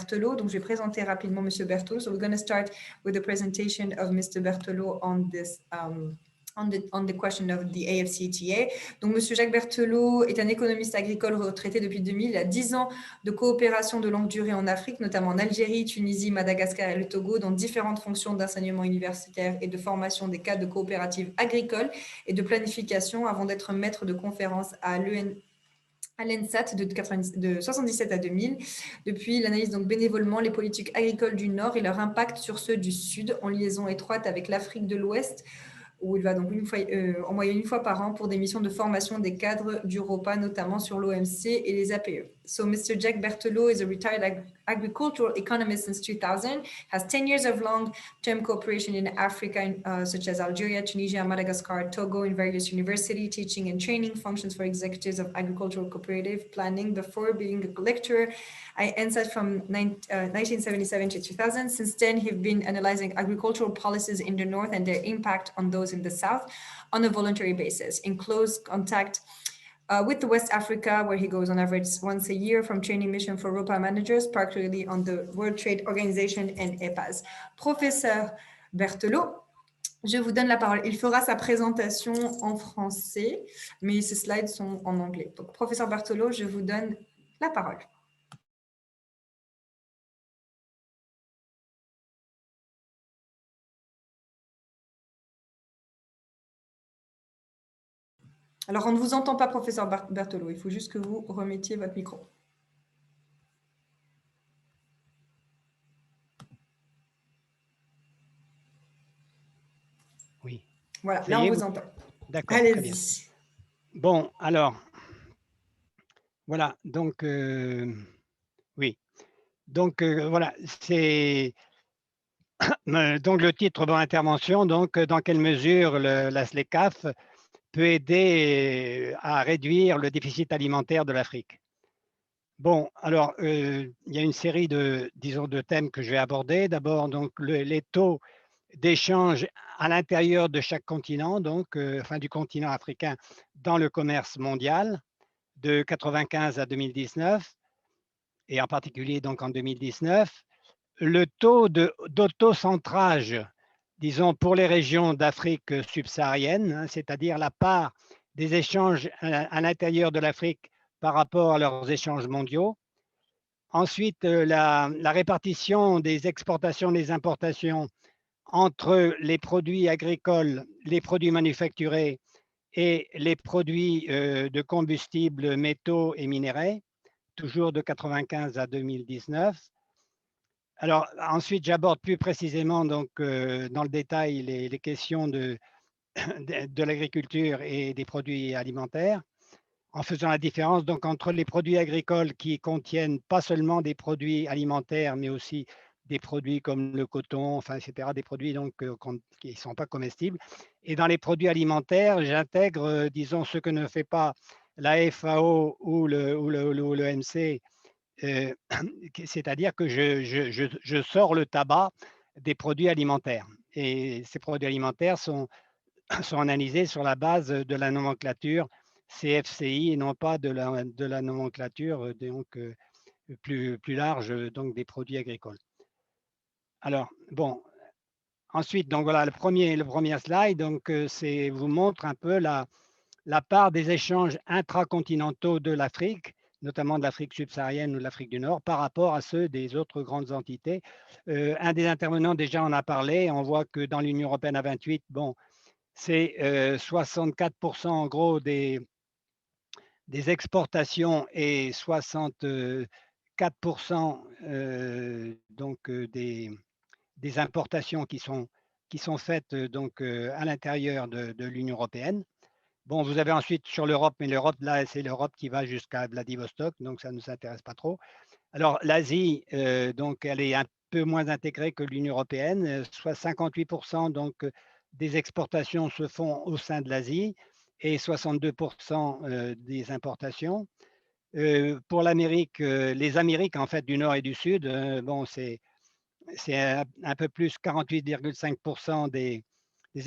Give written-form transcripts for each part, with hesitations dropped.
Berthelot. Donc, je vais présenter rapidement M. Berthelot. So, we're going to start with the presentation of Mr. Berthelot on this on the question of the AFCTA. Donc, M. Jacques Berthelot est un économiste agricole retraité depuis 2000. Il a 10 ans de coopération de longue durée en Afrique, notamment en Algérie, Tunisie, Madagascar et le Togo, dans différentes fonctions d'enseignement universitaire et de formation des cadres de coopératives agricoles et de planification avant d'être maître de conférence à l'ENSAT de 77 à 2000. Depuis, il analyse donc bénévolement les politiques agricoles du Nord et leur impact sur ceux du Sud, en liaison étroite avec l'Afrique de l'Ouest, où il va donc en moyenne une fois par an pour des missions de formation des cadres du ROPA, notamment sur l'OMC et les APE. So Mr. Jack Berthelot is a retired agricultural economist since 2000, has 10 years of long-term cooperation in Africa, such as Algeria, Tunisia, Madagascar, Togo, in various university teaching and training functions for executives of agricultural cooperative planning before being a lecturer at ENSAT from 1977 to 2000. Since then, he's been analyzing agricultural policies in the North and their impact on those in the South on a voluntary basis, in close contact with the West Africa, where he goes on average once a year from training mission for ROPA managers, particularly on the World Trade Organization and EPAS. Professeur Berthelot, je vous donne la parole. Il fera sa présentation en français, mais ses slides sont en anglais. Donc, professeur Berthelot, je vous donne la parole. Alors, on ne vous entend pas, professeur Berthelot. Il faut juste que vous remettiez votre micro. Oui. Voilà, là, on vous entend. D'accord, très bien. Bon, alors, voilà, donc, oui. Donc, voilà, c'est donc le titre de mon intervention, donc, dans quelle mesure la SLECAF peut aider à réduire le déficit alimentaire de l'Afrique. Bon, alors, il y a une série de, disons, de thèmes que je vais aborder. D'abord, donc, les taux d'échange à l'intérieur de chaque continent, donc, enfin, du continent africain dans le commerce mondial de 1995 à 2019, et en particulier donc en 2019, le taux d'autocentrage, disons, pour les régions d'Afrique subsaharienne, hein, c'est-à-dire la part des échanges à l'intérieur de l'Afrique par rapport à leurs échanges mondiaux. Ensuite, la répartition des exportations, des importations entre les produits agricoles, les produits manufacturés et les produits de combustibles, métaux et minéraux, toujours de 1995 à 2019. Alors, ensuite, j'aborde plus précisément donc, dans le détail les questions de l'agriculture et des produits alimentaires, en faisant la différence donc, entre les produits agricoles qui contiennent pas seulement des produits alimentaires, mais aussi des produits comme le coton, enfin, etc., des produits donc, qui ne sont pas comestibles. Et dans les produits alimentaires, j'intègre, disons, ce que ne fait pas la FAO ou l'OMC, c'est-à-dire que je sors le tabac des produits alimentaires. Et ces produits alimentaires sont analysés sur la base de la nomenclature CFCI et non pas de la nomenclature donc, plus large donc, des produits agricoles. Alors, bon, ensuite, donc voilà, le premier slide donc, vous montre un peu la part des échanges intracontinentaux de l'Afrique, notamment de l'Afrique subsaharienne ou de l'Afrique du Nord, par rapport à ceux des autres grandes entités. Un des intervenants déjà en a parlé. On voit que dans l'Union européenne à 28, bon, c'est 64% en gros des exportations et 64% donc, des importations qui sont faites donc, à l'intérieur de l'Union européenne. Bon, vous avez ensuite sur l'Europe, mais l'Europe, là, c'est l'Europe qui va jusqu'à Vladivostok, donc ça ne nous intéresse pas trop. Alors, l'Asie, donc, elle est un peu moins intégrée que l'Union européenne. Soit 58% donc, des exportations se font au sein de l'Asie et 62% des importations. Pour l'Amérique, les Amériques, en fait, du Nord et du Sud, bon, c'est un peu plus, 48,5% des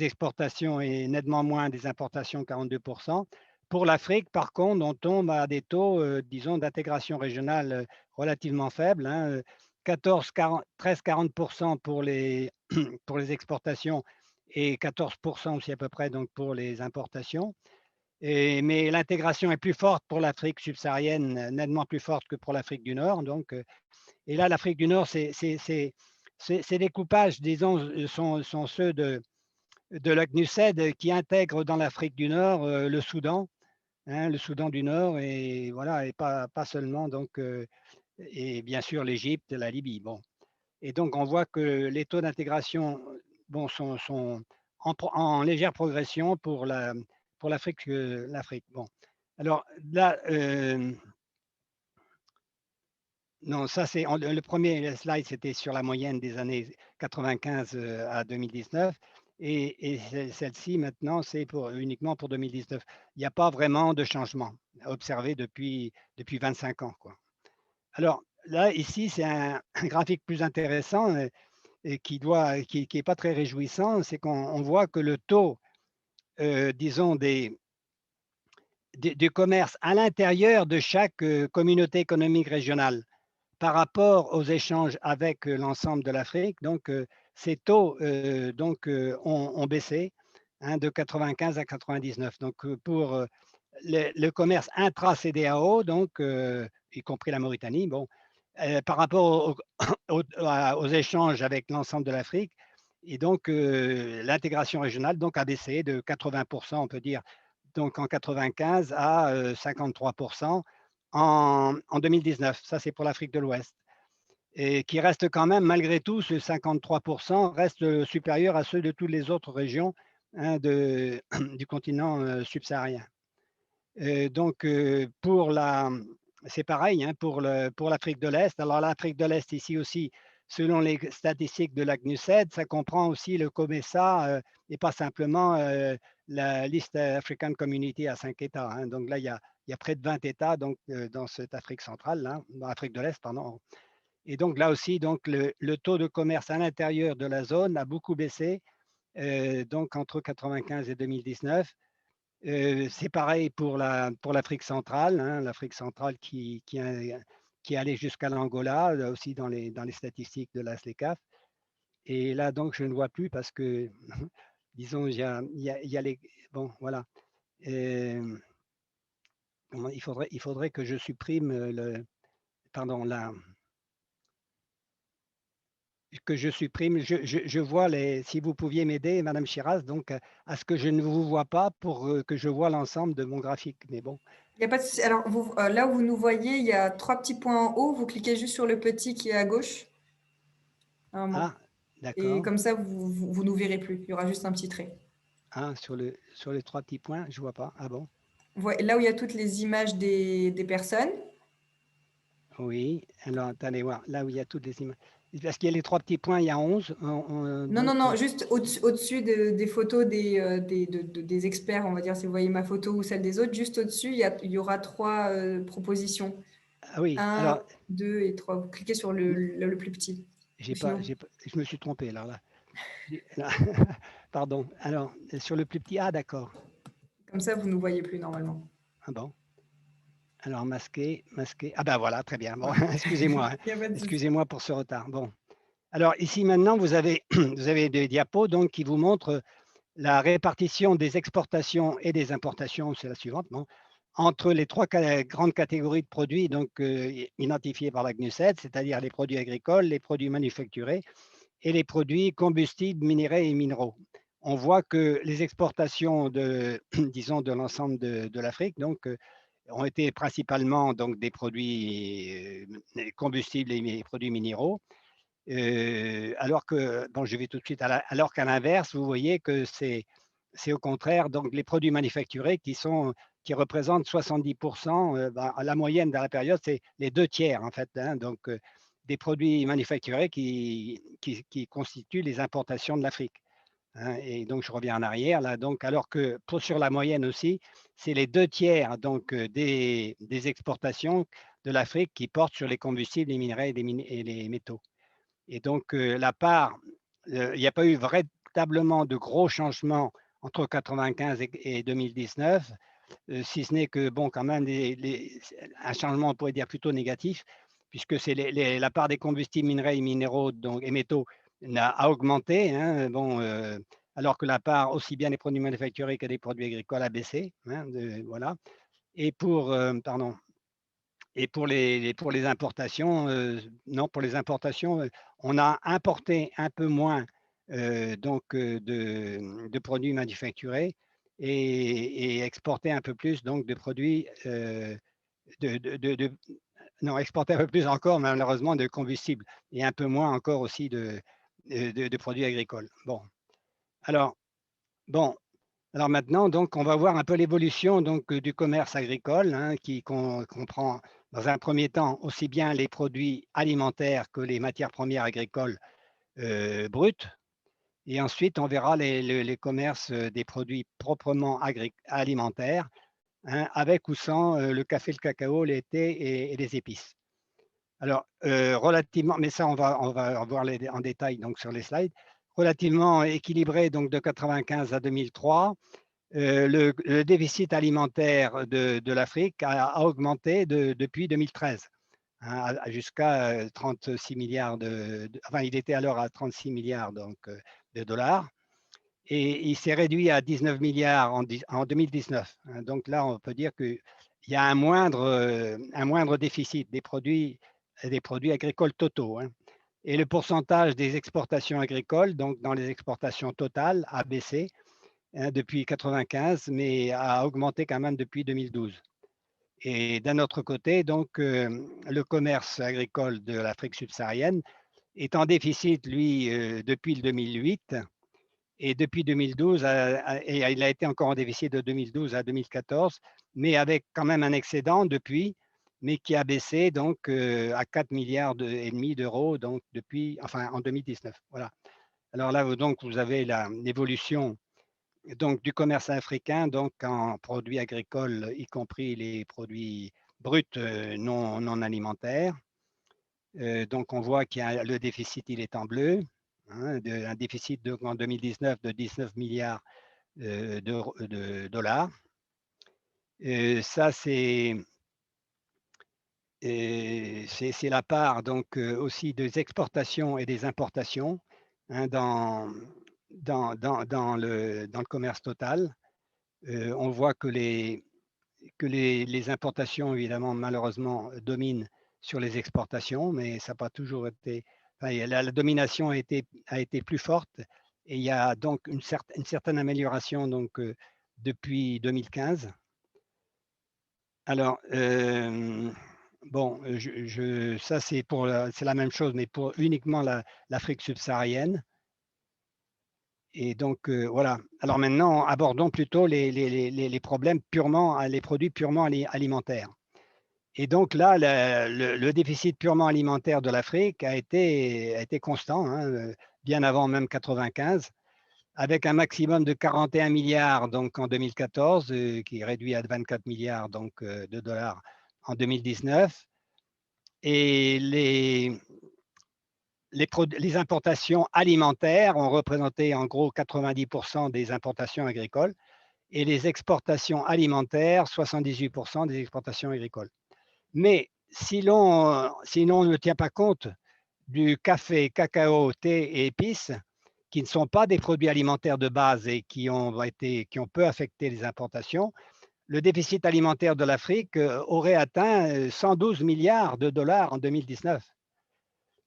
exportations et nettement moins des importations, 42%. Pour l'Afrique, par contre, on tombe à des taux, disons, d'intégration régionale relativement faibles, hein, 13-40% pour les, pour les exportations et 14% aussi à peu près donc pour les importations. Mais l'intégration est plus forte pour l'Afrique subsaharienne, nettement plus forte que pour l'Afrique du Nord. Donc, et là, l'Afrique du Nord, ces découpages, disons, sont ceux de la CNUSED qui intègrent dans l'Afrique du Nord le Soudan, hein, le Soudan du Nord, et voilà, et pas seulement donc, et bien sûr l'Égypte, la Libye. Bon. Et donc, on voit que les taux d'intégration bon, sont en légère progression pour l'Afrique. L'Afrique. Bon. Alors là, non, ça c'est le premier slide, c'était sur la moyenne des années 95 à 2019. Et celle-ci, maintenant, c'est uniquement pour 2019. Il n'y a pas vraiment de changement observé depuis 25 ans, quoi. Alors là, ici, c'est un graphique plus intéressant et qui est pas très réjouissant, c'est qu'on voit que le taux, disons, du commerce à l'intérieur de chaque communauté économique régionale par rapport aux échanges avec l'ensemble de l'Afrique, donc ces taux ont baissé, hein, de 95 à 99. Donc pour le commerce intra-CEDEAO, donc y compris la Mauritanie, bon, par rapport aux échanges avec l'ensemble de l'Afrique, et donc l'intégration régionale donc a baissé de 80%, on peut dire, donc en 95 à 53% en 2019. Ça, c'est pour l'Afrique de l'Ouest. Et qui reste quand même, malgré tout, ce 53% reste supérieur à ceux de toutes les autres régions, hein, du continent subsaharien. Donc, c'est pareil, hein, pour l'Afrique de l'Est. Alors, l'Afrique de l'Est, ici aussi, selon les statistiques de la CNUSED, ça comprend aussi le COMESA et pas simplement la liste African Community à 5 États, hein. Donc là, il y a près de 20 États donc, dans cette Afrique centrale, là, dans l'Afrique de l'Est, pardon. Et donc là aussi, donc, le taux de commerce à l'intérieur de la zone a beaucoup baissé, donc entre 95 et 2019. C'est pareil pour l'Afrique centrale, hein, l'Afrique centrale qui est allée jusqu'à l'Angola, aussi dans les statistiques de la SLECAF. Et là, donc, je ne vois plus parce que, disons, il y a les… Bon, voilà. Il faudrait que je supprime pardon, que je supprime. Je vois si vous pouviez m'aider, Madame Chiraz, donc à ce que je ne vous vois pas pour que je vois l'ensemble de mon graphique. Mais bon. Il n'y a pas de souci. Alors, là où vous nous voyez, il y a 3 petits points en haut. Vous cliquez juste sur le petit qui est à gauche. Ah, Et d'accord. comme ça, vous nous verrez plus. Il y aura juste un petit trait. Ah, sur les 3 petits points, je ne vois pas. Ah bon? Là où il y a toutes les images des personnes. Oui. Alors, attendez voir. Là où il y a toutes les images. Parce qu'il y a les 3 petits points, il y a 11. Non, juste au-dessus des photos des experts, on va dire, si vous voyez ma photo ou celle des autres, juste au-dessus, il y aura 3 propositions. Ah oui. 1, Alors, 2 et 3. Vous cliquez sur le plus petit. Sinon, je me suis trompé alors là. Là. Pardon. Alors, sur le plus petit, ah d'accord. comme ça, vous ne nous voyez plus normalement. Ah bon. Alors, masqué. Ah ben voilà, très bien. Bon, Voilà. excusez-moi. Il y a pas de souci. Excusez-moi pour ce retard. Bon. Alors, ici maintenant, vous avez des diapos donc, qui vous montrent la répartition des exportations et des importations, c'est la suivante, bon, entre les 3 grandes catégories de produits donc, identifiées par la CNUSED, c'est-à-dire les produits agricoles, les produits manufacturés et les produits combustibles, minéraux et minéraux. On voit que les exportations disons, de l'ensemble de l'Afrique donc, ont été principalement donc, des produits combustibles et des produits minéraux. Alors que, bon, je vais tout de suite alors qu'à l'inverse, vous voyez que c'est au contraire donc les produits manufacturés qui représentent 70%. La moyenne dans la période, c'est les 2 tiers en fait, hein, donc des produits manufacturés qui constituent les importations de l'Afrique. Hein. Et donc je reviens en arrière là, donc alors que sur la moyenne aussi, c'est les 2 tiers donc des exportations de l'Afrique qui portent sur les combustibles, les minerais et les métaux. Et donc, il n'y a pas eu véritablement de gros changements entre 95 et 2019, si ce n'est que, bon, quand même, un changement, on pourrait dire, plutôt négatif, puisque c'est la part des combustibles minerais et minéraux donc, et métaux a augmenté, hein, bon, alors que la part aussi bien des produits manufacturés que des produits agricoles a baissé. Hein, voilà. Et pardon, et pour les importations, non, pour les importations, on a importé un peu moins de produits manufacturés et exporté un peu plus donc de produits de non, exporter un peu plus encore malheureusement de combustibles et un peu moins encore aussi de produits agricoles. Bon, alors bon, alors maintenant, donc, on va voir un peu l'évolution donc du commerce agricole, hein, qui comprend dans un premier temps aussi bien les produits alimentaires que les matières premières agricoles brutes. Et ensuite, on verra les commerces des produits proprement alimentaires, hein, avec ou sans le café, le cacao, le thé et les épices. Alors, relativement, mais ça, on va voir en détail donc, sur les slides, relativement équilibré donc, de 95 à 2003. Le déficit alimentaire de l'Afrique a augmenté depuis 2013, hein, jusqu'à 36 milliards enfin, il était alors à 36 milliards donc, de dollars et il s'est réduit à 19 milliards en 2019. Hein. Donc là, on peut dire qu'il y a un moindre déficit des produits agricoles totaux. Hein. Et le pourcentage des exportations agricoles, donc dans les exportations totales, a baissé, hein, depuis 1995, mais a augmenté quand même depuis 2012. Et d'un autre côté, donc, le commerce agricole de l'Afrique subsaharienne est en déficit, lui, depuis le 2008. Et depuis 2012, et il a été encore en déficit de 2012 à 2014, mais avec quand même un excédent depuis, mais qui a baissé donc à 4 milliards et demi d'euros donc depuis, enfin en 2019. Voilà. Alors là, donc vous avez l'évolution donc du commerce africain, donc en produits agricoles, y compris les produits bruts non alimentaires. Donc on voit qu'il y a le déficit, il est en bleu, hein, un déficit en 2019 de 19 milliards de dollars. Ça, c'est la part donc aussi des exportations et des importations, hein, dans le commerce total. On voit que les importations, évidemment, malheureusement, dominent sur les exportations, mais ça n'a pas toujours été. Enfin, la domination a été plus forte et il y a donc une certaine amélioration donc, depuis 2015. Alors, bon, ça c'est la même chose, mais pour uniquement l'Afrique subsaharienne. Et donc, voilà. Alors maintenant, abordons plutôt les problèmes les produits purement alimentaires. Et donc là, le déficit purement alimentaire de l'Afrique a été constant, hein, bien avant même 95, avec un maximum de 41 milliards donc, en 2014, qui est réduit à 24 milliards donc, de dollars en 2019. Et les importations alimentaires ont représenté en gros 90% des importations agricoles et les exportations alimentaires 78% des exportations agricoles. Mais si l'on ne tient pas compte du café, cacao, thé et épices, qui ne sont pas des produits alimentaires de base et qui ont peu affecté les importations, le déficit alimentaire de l'Afrique aurait atteint 112 milliards de dollars en 2019.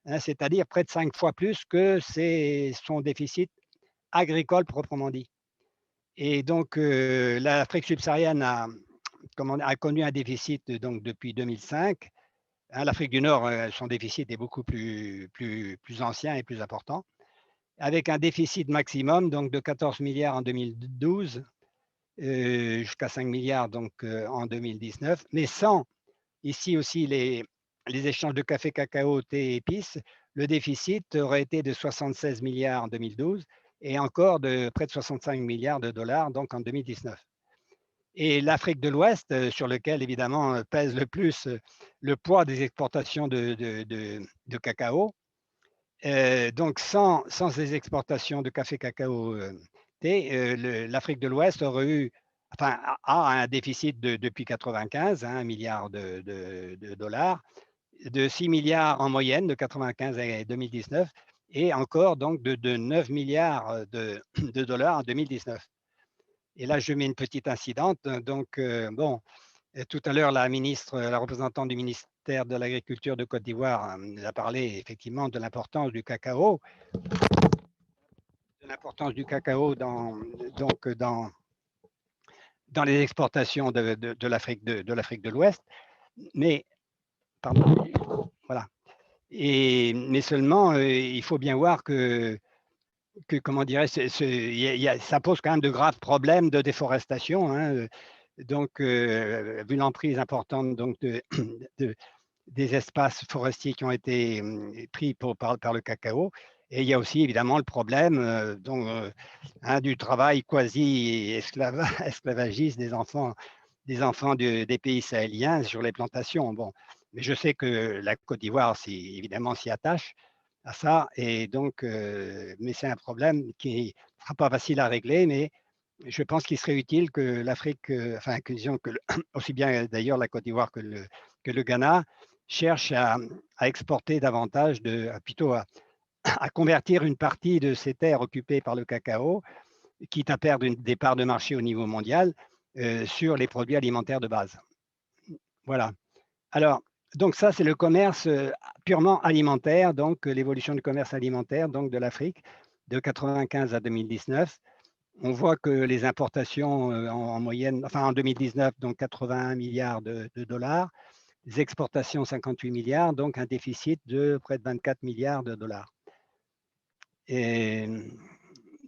Hein, c'est-à-dire près de 5 fois plus que son déficit agricole proprement dit. Et donc, l'Afrique subsaharienne a connu un déficit donc, depuis 2005. Hein, l'Afrique du Nord, son déficit est beaucoup plus ancien et plus important, avec un déficit maximum donc, de 14 milliards en 2012 jusqu'à 5 milliards donc, en 2019, mais sans ici aussi les échanges de café, cacao, thé et épices, le déficit aurait été de 76 milliards en 2012 et encore de près de 65 milliards de dollars donc en 2019. Et l'Afrique de l'Ouest, sur lequel évidemment pèse le plus le poids des exportations de cacao, donc sans ces exportations de café, cacao, thé, l'Afrique de l'Ouest aurait eu, a un déficit depuis 1995, hein, 1 milliard de dollars, de 6 milliards en moyenne de 95 à 2019 et encore donc de 9 milliards de dollars en 2019. Et là, je mets une petite incidente. Donc, bon, tout à l'heure, la représentante du ministère de l'Agriculture de Côte d'Ivoire nous a parlé effectivement de l'importance du cacao, donc, dans les exportations de l'Afrique de l'Ouest. Mais, pardon, voilà. Mais seulement, il faut bien voir que comment dirais-je, ça pose quand même de graves problèmes de déforestation. Hein. Donc, vu l'emprise importante donc, des espaces forestiers qui ont été pris par le cacao. Et il y a aussi évidemment le problème du travail quasi-esclavagiste des enfants des pays sahéliens sur les plantations. Bon, mais je sais que la Côte d'Ivoire, évidemment, s'y attache à ça. Et donc, mais c'est un problème qui ne sera pas facile à régler, mais je pense qu'il serait utile que l'Afrique, enfin, que, disons que aussi bien d'ailleurs la Côte d'Ivoire que le Ghana, cherchent à exporter davantage, plutôt à convertir une partie de ces terres occupées par le cacao, quitte à perdre des parts de marché au niveau mondial, sur les produits alimentaires de base. Voilà. Alors, donc ça, c'est le commerce purement alimentaire, donc l'évolution du commerce alimentaire donc de l'Afrique de 95 à 2019. On voit que les importations en moyenne, enfin en 2019, donc 81 milliards de dollars, les exportations 58 milliards, donc un déficit de près de 24 milliards de dollars. Et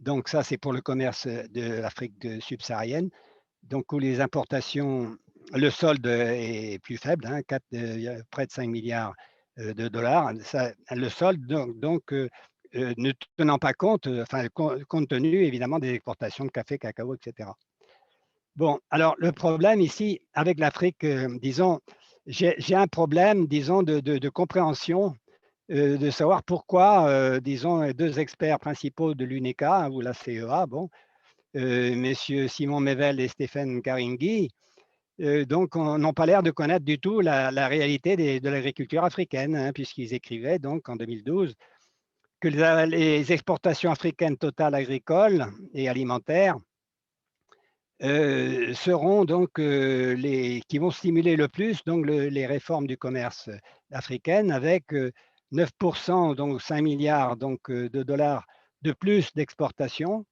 donc ça, c'est pour le commerce de l'Afrique subsaharienne, donc où les importations, le solde est plus faible, hein, près de 5 milliards de dollars. Ça, le solde, donc ne tenant pas compte, enfin, compte tenu évidemment des exportations de café, cacao, etc. Bon, alors le problème ici avec l'Afrique, disons, j'ai un problème, disons, de compréhension, de savoir pourquoi, disons, les deux experts principaux de l'UNECA hein, ou la CEA, bon, messieurs Simon Mevel et Stéphane Karingui, donc n'ont pas l'air de connaître du tout la réalité de l'agriculture africaine, hein, puisqu'ils écrivaient donc en 2012 que les exportations africaines totales agricoles et alimentaires seront donc qui vont stimuler le plus donc les réformes du commerce africaine avec 9%, donc 5 milliards donc, de dollars de plus d'exportation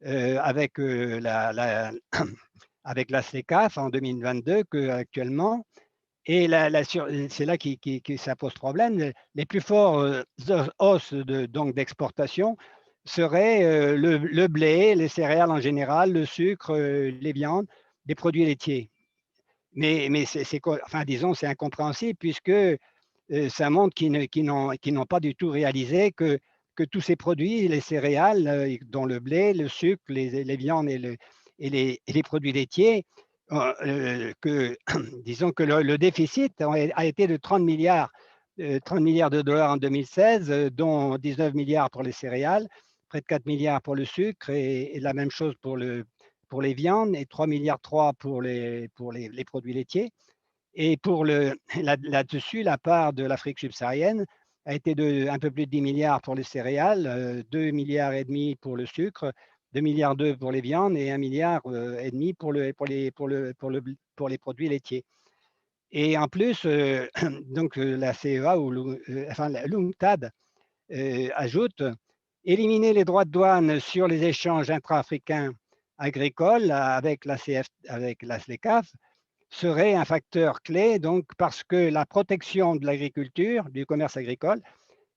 avec, avec la SECAF en 2022 qu'actuellement. Et c'est là que ça pose problème. Les plus forts hausses d'exportation seraient le blé, les céréales en général, le sucre, les viandes, les produits laitiers. Mais enfin, disons, c'est incompréhensible puisque ça montre qu'ils n'ont pas du tout réalisé que tous ces produits, les céréales, dont le blé, le sucre, les viandes et les produits laitiers, disons que le déficit a été de 30 milliards de dollars en 2016, dont 19 milliards pour les céréales, près de 4 milliards pour le sucre et la même chose pour les viandes et 3 milliards 3 pour les produits laitiers. Et là-dessus, la part de l'Afrique subsaharienne a été de un peu plus de 10 milliards pour les céréales, 2 milliards et demi pour le sucre, 2 milliards 2 pour les viandes et 1 milliard et demi pour les produits laitiers. Et en plus, donc la CEA enfin l'UNCTAD ajoute éliminer les droits de douane sur les échanges intra-africains agricoles avec la SLECAF serait un facteur clé, donc parce que la protection de l'agriculture, du commerce agricole,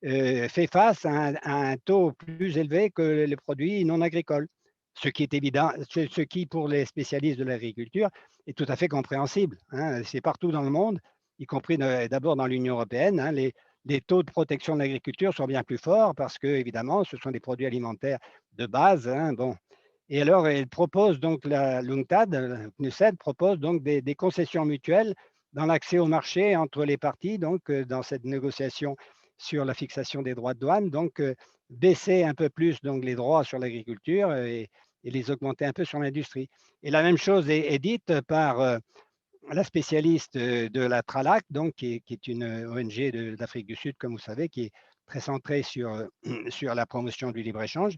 fait face à un taux plus élevé que les produits non agricoles. Ce qui est évident, ce qui pour les spécialistes de l'agriculture est tout à fait compréhensible. Hein. C'est partout dans le monde, y compris d'abord dans l'Union européenne. Hein, les taux de protection de l'agriculture sont bien plus forts parce que, évidemment, ce sont des produits alimentaires de base. Hein, bon. Et alors, elle propose donc, l'UNCTAD, CNUSED propose donc des concessions mutuelles dans l'accès au marché entre les parties, donc dans cette négociation sur la fixation des droits de douane, donc baisser un peu plus donc, les droits sur l'agriculture et les augmenter un peu sur l'industrie. Et la même chose est dite par la spécialiste de la Tralac, donc, qui est une ONG d'Afrique du Sud, comme vous savez, qui est très centrée sur la promotion du libre-échange,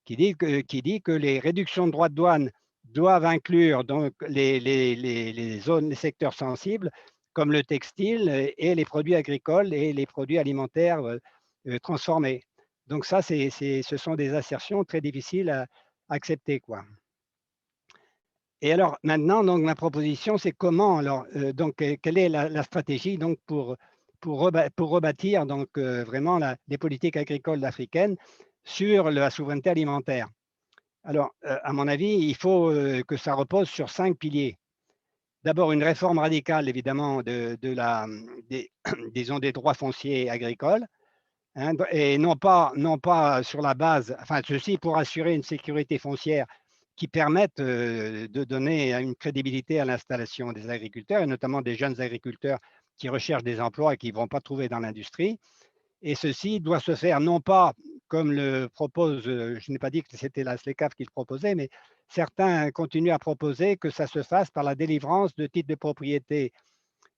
qui dit que les réductions de droits de douane doivent inclure donc les zones, les secteurs sensibles, comme le textile et les produits agricoles et les produits alimentaires transformés. Donc ça, ce sont des assertions très difficiles à accepter, quoi. Et alors maintenant, donc ma proposition, c'est comment alors quelle est la stratégie donc pour rebâtir donc vraiment les politiques agricoles africaines sur la souveraineté alimentaire. Alors, à mon avis, il faut que ça repose sur 5 piliers. D'abord, une réforme radicale, évidemment, disons, des droits fonciers agricoles, hein, et non pas sur la base, enfin, ceci pour assurer une sécurité foncière qui permette de donner une crédibilité à l'installation des agriculteurs, et notamment des jeunes agriculteurs qui recherchent des emplois et qui ne vont pas trouver dans l'industrie. Et ceci doit se faire non pas comme le propose, je n'ai pas dit que c'était la SLECAF qui le proposait, mais certains continuent à proposer que ça se fasse par la délivrance de titres de propriété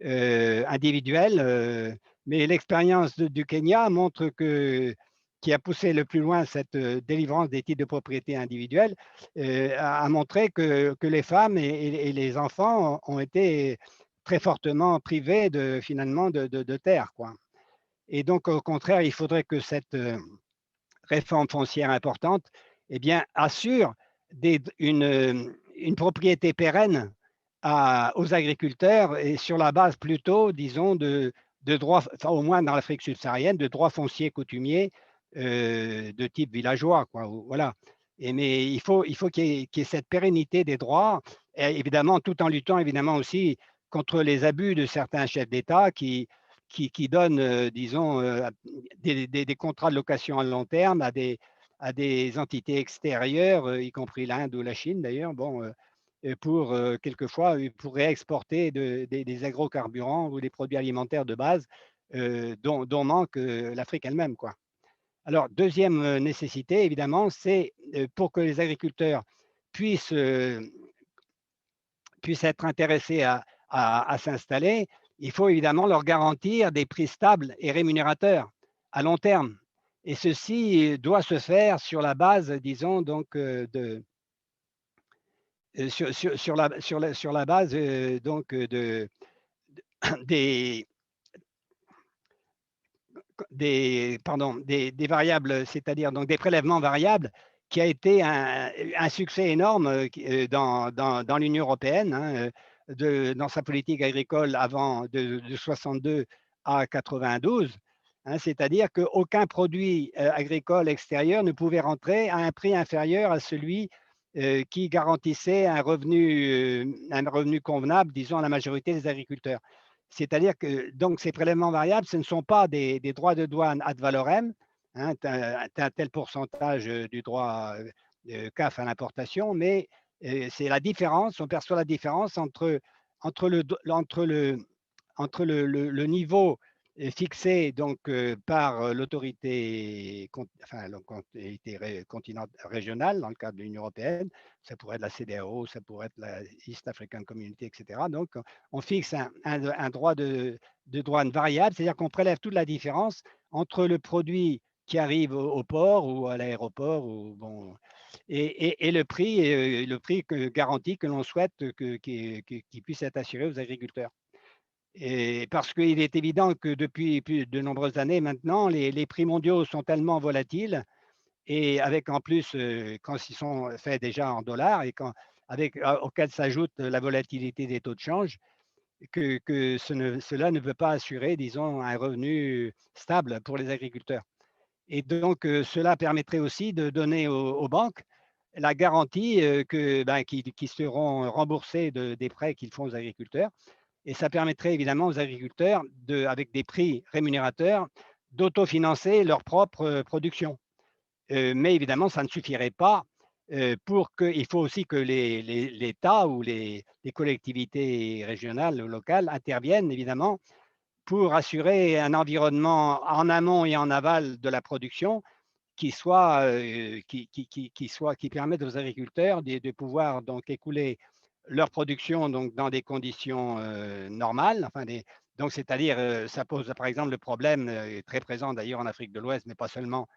individuels. Mais l'expérience du Kenya montre qui a poussé le plus loin cette délivrance des titres de propriété individuels, a montré que les femmes et les enfants ont été très fortement privés finalement de terre, quoi. Et donc, au contraire, il faudrait que cette réforme foncière importante, eh bien, assure une propriété pérenne aux agriculteurs et sur la base plutôt, disons, de droits, enfin, au moins dans l'Afrique subsaharienne, de droits fonciers coutumiers de type villageois, quoi. Voilà. Mais il faut qu'il y ait cette pérennité des droits, et évidemment, tout en luttant évidemment aussi contre les abus de certains chefs d'État qui donnent, disons, des contrats de location à long terme à des entités extérieures, y compris l'Inde ou la Chine d'ailleurs, bon, pour quelquefois pour réexporter des agrocarburants ou des produits alimentaires de base dont manque l'Afrique elle-même, quoi. Alors, deuxième nécessité, évidemment, c'est pour que les agriculteurs puissent, puissent être intéressés à s'installer, il faut évidemment leur garantir des prix stables et rémunérateurs à long terme. Et ceci doit se faire sur la base, disons, donc, sur la base donc, des, des variables, c'est-à-dire donc des prélèvements variables, qui a été un succès énorme dans l'Union européenne, hein, dans sa politique agricole avant de 62 à 92. Hein, c'est-à-dire qu'aucun produit agricole extérieur ne pouvait rentrer à un prix inférieur à celui qui garantissait un revenu convenable, disons, à la majorité des agriculteurs. C'est-à-dire que donc ces prélèvements variables, ce ne sont pas des droits de douane ad valorem, hein, tu as un tel pourcentage du droit CAF à l'importation, mais c'est la différence, on perçoit la différence entre le, entre le, le niveau fixé donc, par l'autorité régionale dans le cadre de l'Union européenne, ça pourrait être la CEDEAO, ça pourrait être la East African Community, etc. Donc, on fixe un droit de douane variable, c'est-à-dire qu'on prélève toute la différence entre le produit qui arrive au port ou à l'aéroport bon, et le prix garanti que l'on souhaite qui puisse être assuré aux agriculteurs. Et parce qu'il est évident que depuis de nombreuses années maintenant, les prix mondiaux sont tellement volatiles et avec en plus, quand ils sont faits déjà en dollars et auquel s'ajoute la volatilité des taux de change, que cela ne peut pas assurer, disons, un revenu stable pour les agriculteurs. Et donc, cela permettrait aussi de donner aux banques la garantie qu'ils seront remboursés des prêts qu'ils font aux agriculteurs. Et ça permettrait évidemment aux agriculteurs, avec des prix rémunérateurs, d'autofinancer leur propre production. Mais évidemment, ça ne suffirait pas il faut aussi que l'État ou les collectivités régionales ou locales interviennent évidemment pour assurer un environnement en amont et en aval de la production qui permette aux agriculteurs de pouvoir donc écouler leur production donc, dans des conditions normales, enfin donc c'est-à-dire ça pose par exemple le problème très présent d'ailleurs en Afrique de l'Ouest, mais pas seulement,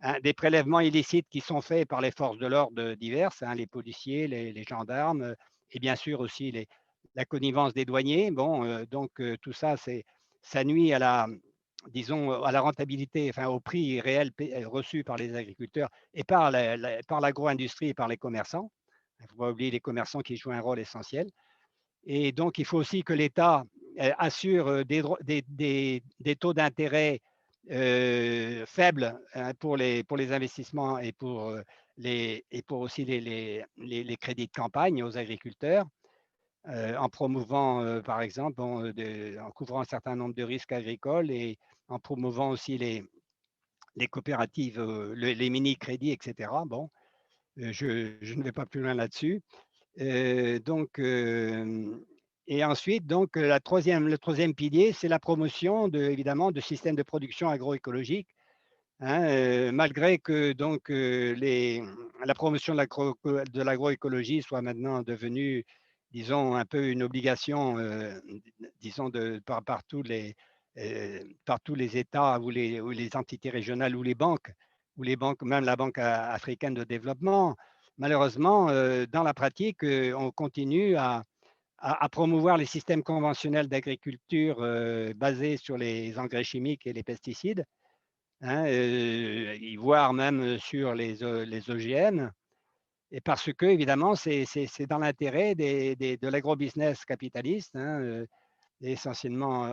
hein, des prélèvements illicites qui sont faits par les forces de l'ordre diverses, hein, les policiers, les gendarmes, et bien sûr aussi la connivence des douaniers. Bon, donc tout ça, ça nuit à la, disons, à la rentabilité, enfin au prix réel reçu par les agriculteurs et par l'agro-industrie et par les commerçants. Il ne faut pas oublier les commerçants qui jouent un rôle essentiel. Et donc, il faut aussi que l'État assure des taux d'intérêt faibles, hein, pour les investissements et pour aussi les crédits de campagne aux agriculteurs, en promouvant, par exemple, en couvrant un certain nombre de risques agricoles et en promouvant aussi les coopératives, les mini-crédits, etc. Bon, je ne vais pas plus loin là-dessus. Donc, et ensuite, donc, le troisième pilier, c'est la promotion évidemment de systèmes de production agroécologiques, hein, malgré que donc, la promotion de l'agroécologie soit maintenant devenue, disons, un peu une obligation, disons, par tous les États ou les entités régionales ou les banques, même la Banque africaine de développement. Malheureusement, dans la pratique, on continue à promouvoir les systèmes conventionnels d'agriculture basés sur les engrais chimiques et les pesticides, hein, voire même sur les OGM. Et parce que, évidemment, c'est dans l'intérêt de l'agrobusiness capitaliste, hein, essentiellement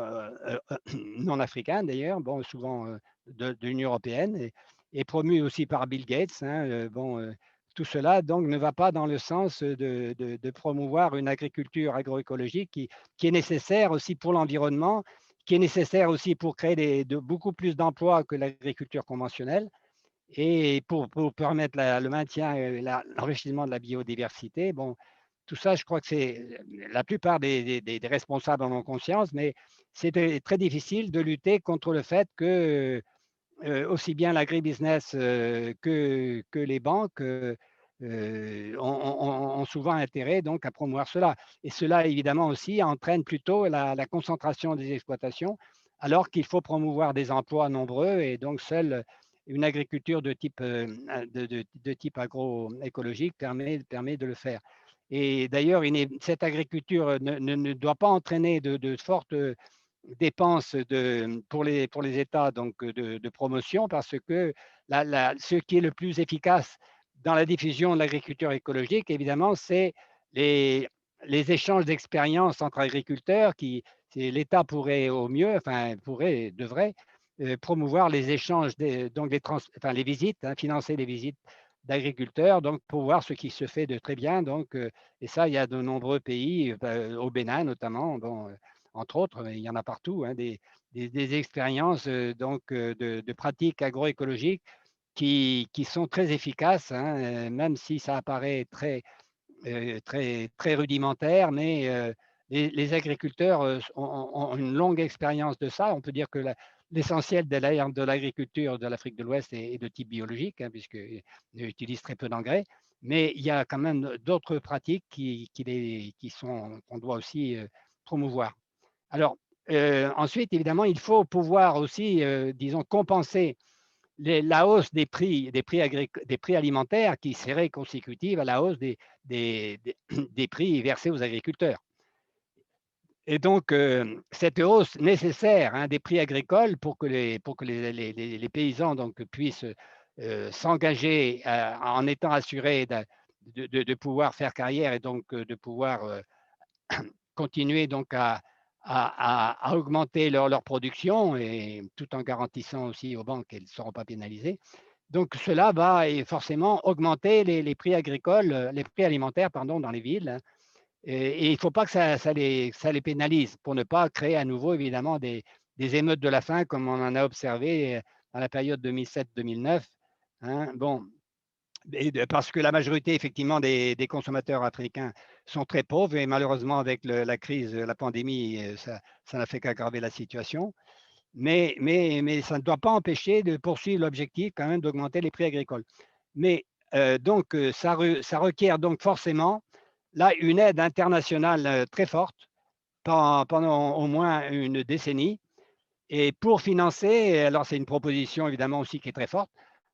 non africain d'ailleurs, bon, souvent de l'Union européenne, et promu aussi par Bill Gates. Hein, bon, tout cela donc ne va pas dans le sens de promouvoir une agriculture agroécologique qui est nécessaire aussi pour l'environnement, qui est nécessaire aussi pour créer beaucoup plus d'emplois que l'agriculture conventionnelle et pour permettre le maintien et l'enrichissement de la biodiversité. Bon, tout ça, je crois que c'est la plupart des responsables en ont conscience, mais c'est très difficile de lutter contre le fait que aussi bien l'agribusiness que les banques ont souvent intérêt donc à promouvoir cela. Et cela, évidemment, aussi entraîne plutôt la concentration des exploitations, alors qu'il faut promouvoir des emplois nombreux et donc seule une agriculture de type agroécologique permet de le faire. Et d'ailleurs, cette agriculture ne doit pas entraîner de fortes dépenses pour les États donc de promotion parce que ce qui est le plus efficace dans la diffusion de l'agriculture écologique, évidemment, c'est les, les échanges d'expériences entre agriculteurs l'État pourrait au mieux, enfin devrait promouvoir les échanges, donc enfin, les visites, hein, financer les visites d'agriculteurs, donc pour voir ce qui se fait de très bien. Donc, et ça, il y a de nombreux pays, au Bénin notamment, bon, entre autres, mais il y en a partout, hein, des expériences donc, de pratiques agroécologiques qui sont très efficaces, hein, même si ça apparaît très rudimentaire, mais les agriculteurs ont une longue expérience de ça. On peut dire que l'essentiel de l'agriculture de l'Afrique de l'Ouest est de type biologique, hein, puisqu'ils utilisent très peu d'engrais. Mais il y a quand même d'autres pratiques qu'on doit aussi promouvoir. Alors, ensuite, évidemment, il faut pouvoir aussi, disons, compenser la hausse des prix alimentaires qui serait consécutive à la hausse des prix versés aux agriculteurs. Et donc, cette hausse nécessaire, hein, des prix agricoles pour que les paysans donc, puissent s'engager en étant assurés de pouvoir faire carrière et donc de pouvoir continuer donc à augmenter leur production et tout en garantissant aussi aux banques qu'elles ne seront pas pénalisées. Donc cela va forcément augmenter les prix agricoles, les prix alimentaires pardon, dans les villes, hein. Et il ne faut pas que ça les pénalise pour ne pas créer à nouveau évidemment des émeutes de la faim comme on en a observé dans la période 2007-2009. Hein. Bon, parce que la majorité, effectivement, des consommateurs africains sont très pauvres et malheureusement, avec la crise, la pandémie, ça n'a fait qu'aggraver la situation. Mais ça ne doit pas empêcher de poursuivre l'objectif quand même d'augmenter les prix agricoles. Mais donc, ça requiert donc forcément là une aide internationale très forte pendant au moins une décennie. Et pour financer, alors c'est une proposition évidemment aussi qui est très forte,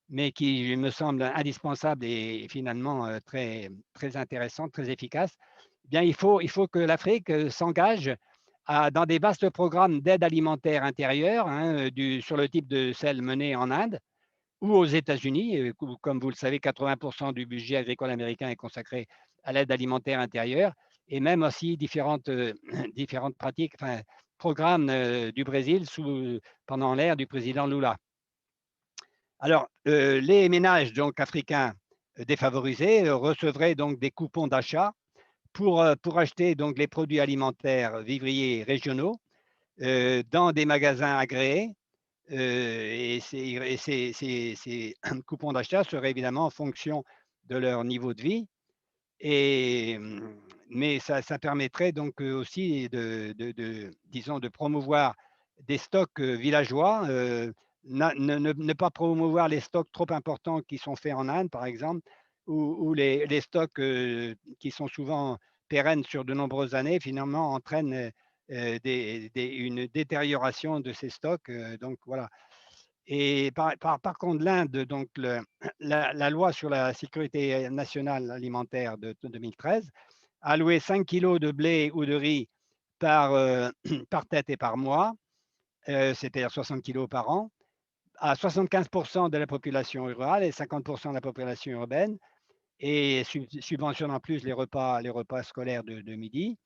mais qui me semble indispensable et finalement très intéressante, très efficace. Eh bien, il faut que l'Afrique s'engage dans des vastes programmes d'aide alimentaire intérieure, hein, sur le type de celles menées en Inde ou aux États-Unis. Comme vous le savez, 80% du budget agricole américain est consacré à l'aide alimentaire intérieure et même aussi différentes pratiques, enfin, programmes du Brésil pendant l'ère du président Lula. Alors, les ménages donc africains défavorisés recevraient donc des coupons d'achat pour acheter donc les produits alimentaires vivriers régionaux dans des magasins agréés. Et ces coupons d'achat seraient évidemment en fonction de leur niveau de vie. Et, mais ça permettrait donc aussi disons, de promouvoir des stocks villageois, ne pas promouvoir les stocks trop importants qui sont faits en Inde, par exemple, ou les stocks qui sont souvent pérennes sur de nombreuses années, finalement entraînent une détérioration de ces stocks. Donc voilà. Et par contre, l'Inde, donc la loi sur la sécurité nationale alimentaire de 2013 a alloué 5 kilos de blé ou de riz par tête et par mois, c'est-à-dire 60 kilos par an, à 75% de la population rurale et 50% de la population urbaine, et subventionne en plus les repas scolaires de midi.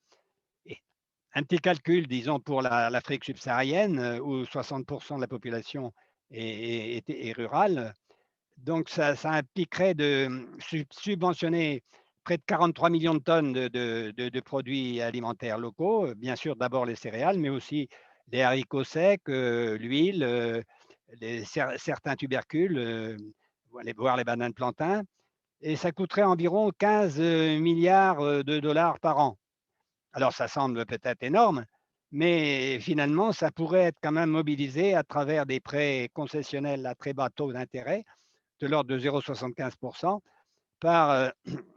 Et un petit calcul, disons, pour l'Afrique subsaharienne, où 60% de la population est rurale. Donc, ça impliquerait de subventionner près de 43 millions de tonnes de produits alimentaires locaux. Bien sûr, d'abord les céréales, mais aussi les haricots secs, l'huile, certains tubercules, voire les bananes plantains. Et ça coûterait environ 15 milliards de dollars par an. Alors, ça semble peut-être énorme, mais finalement, ça pourrait être quand même mobilisé à travers des prêts concessionnels à très bas taux d'intérêt, de l'ordre de 0,75 par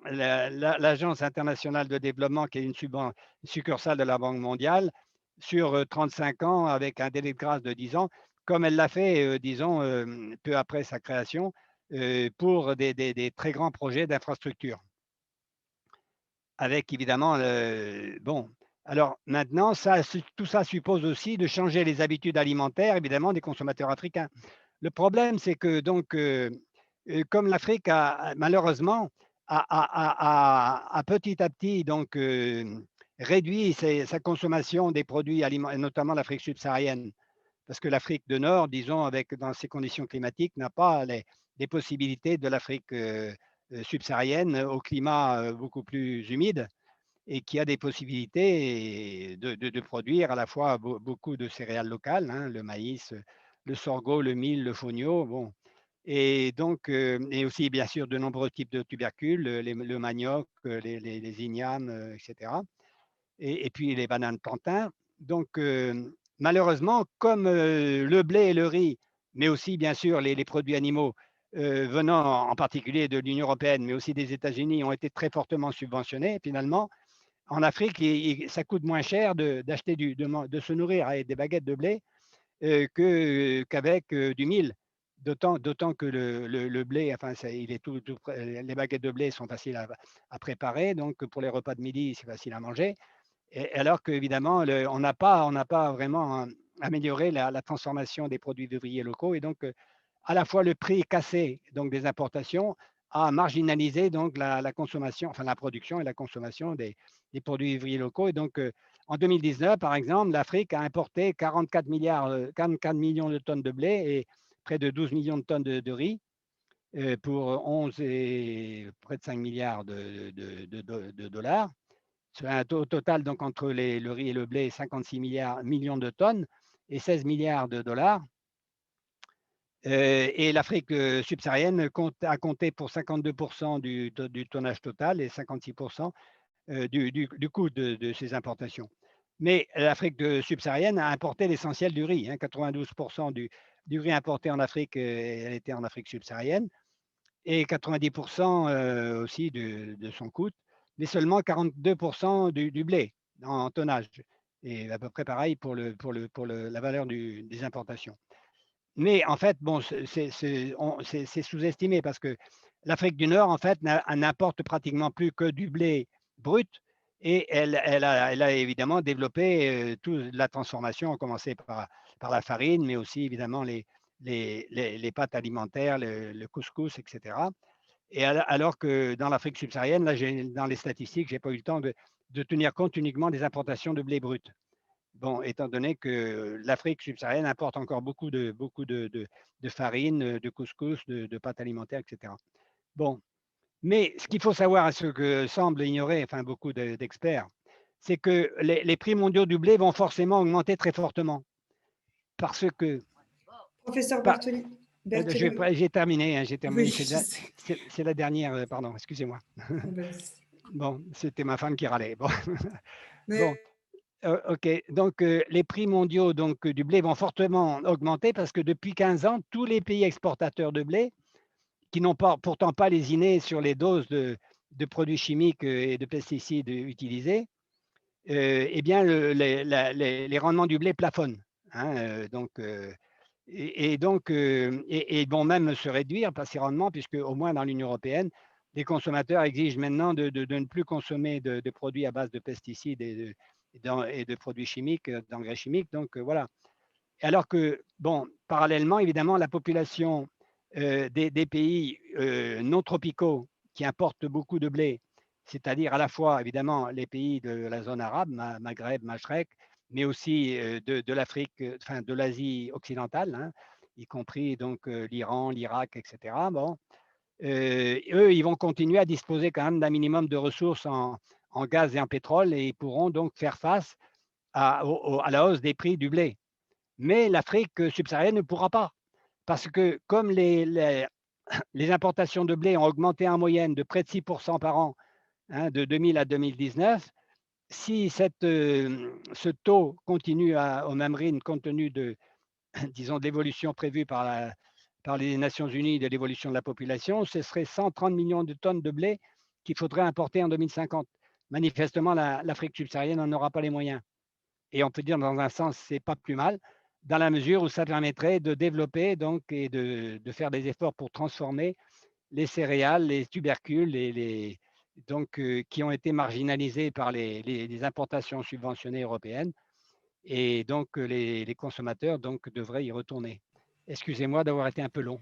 l'Agence internationale de développement, qui est une succursale de la Banque mondiale, sur 35 ans avec un délai de grâce de 10 ans, comme elle l'a fait, disons, peu après sa création, pour des très grands projets d'infrastructure. Avec évidemment, bon, alors maintenant, tout ça suppose aussi de changer les habitudes alimentaires, évidemment, des consommateurs africains. Le problème, c'est que donc, comme l'Afrique a malheureusement a petit à petit donc réduit sa consommation des produits alimentaires, notamment l'Afrique subsaharienne, parce que l'Afrique du Nord, disons, dans ces conditions climatiques, n'a pas les possibilités de l'Afrique subsaharienne au climat beaucoup plus humide et qui a des possibilités de produire à la fois beaucoup de céréales locales, hein, le maïs, le sorgho, le mil, le fonio, bon. Et donc, et aussi bien sûr de nombreux types de tubercules, le manioc, les ignames, etc. Et puis les bananes plantains. Donc, malheureusement, comme le blé et le riz, mais aussi bien sûr les produits animaux venant en particulier de l'Union européenne, mais aussi des États-Unis, ont été très fortement subventionnés, finalement, en Afrique, ça coûte moins cher d'acheter de se nourrir avec des baguettes de blé qu'avec du mil. D'autant que le blé, enfin, il est les baguettes de blé sont faciles à préparer, donc pour les repas de midi, c'est facile à manger. Et alors qu'évidemment, on n'a pas vraiment amélioré la transformation des produits vivriers locaux. Et donc, à la fois le prix cassé donc des importations a marginalisé donc la consommation, enfin la production et la consommation des produits vivriers locaux. Et donc, en 2019, par exemple, l'Afrique a importé 44 millions de tonnes de blé et près de 12 millions de tonnes de riz pour 11 et près de 5 milliards de dollars. Sur un total, donc entre le riz et le blé, 56 millions de tonnes et 16 milliards de dollars. Et l'Afrique subsaharienne a compté pour 52% du tonnage total et 56% du coût de ces importations. Mais l'Afrique subsaharienne a importé l'essentiel du riz. 92% du riz importé en Afrique, elle était en Afrique subsaharienne, et 90% aussi de son coût. mais seulement 42% du blé en tonnage. Et à peu près pareil pour la valeur des importations. Mais en fait, bon, c'est sous-estimé parce que l'Afrique du Nord, en fait, n'importe pratiquement plus que du blé brut et elle a évidemment développé toute la transformation, à commencer par la farine, mais aussi évidemment les pâtes alimentaires, le couscous, etc. Et alors que dans l'Afrique subsaharienne, là, dans les statistiques, je n'ai pas eu le temps de tenir compte uniquement des importations de blé brut. Bon, étant donné que l'Afrique subsaharienne importe encore beaucoup de farine, de couscous, de pâtes alimentaires, etc. Bon, mais ce qu'il faut savoir, à ce que semblent ignorer enfin, beaucoup d'experts, c'est que les prix mondiaux du blé vont forcément augmenter très fortement. Parce que, Professeur bah, Berthelot. j'ai terminé, hein, j'ai Oui, terminé. je sais. C'est la dernière, pardon, excusez-moi. Bon, c'était ma femme qui râlait. Bon, bon. Mais OK, donc les prix mondiaux donc du blé vont fortement augmenter parce que depuis 15 ans, tous les pays exportateurs de blé, qui n'ont pourtant pas lésiné sur les doses de produits chimiques et de pesticides utilisés, eh bien les rendements du blé plafonnent, hein, et vont même se réduire par ces rendements puisque au moins dans l'Union européenne, les consommateurs exigent maintenant de ne plus consommer de produits à base de pesticides et de produits chimiques, d'engrais chimiques. Donc voilà. Alors que, bon, parallèlement, évidemment, la population des pays non tropicaux qui importent beaucoup de blé, c'est-à-dire à la fois, évidemment, les pays de la zone arabe, Maghreb, Machrek, mais aussi de l'Afrique, enfin de l'Asie occidentale, hein, y compris donc l'Iran, l'Irak, etc. Bon, eux, ils vont continuer à disposer quand même d'un minimum de ressources en gaz et en pétrole et ils pourront donc faire face à la hausse des prix du blé. Mais l'Afrique subsaharienne ne pourra pas, parce que comme les importations de blé ont augmenté en moyenne de près de 6% par an, hein, de 2000 à 2019, si ce taux continue au même rythme compte tenu disons, de l'évolution prévue par les Nations Unies de l'évolution de la population, ce serait 130 millions de tonnes de blé qu'il faudrait importer en 2050. Manifestement, l'Afrique subsaharienne n'en aura pas les moyens. Et on peut dire dans un sens, c'est pas plus mal, dans la mesure où ça permettrait de développer donc, et de faire des efforts pour transformer les céréales, les tubercules, donc, qui ont été marginalisés par les importations subventionnées européennes. Et donc, les consommateurs donc, devraient y retourner. Excusez-moi d'avoir été un peu long.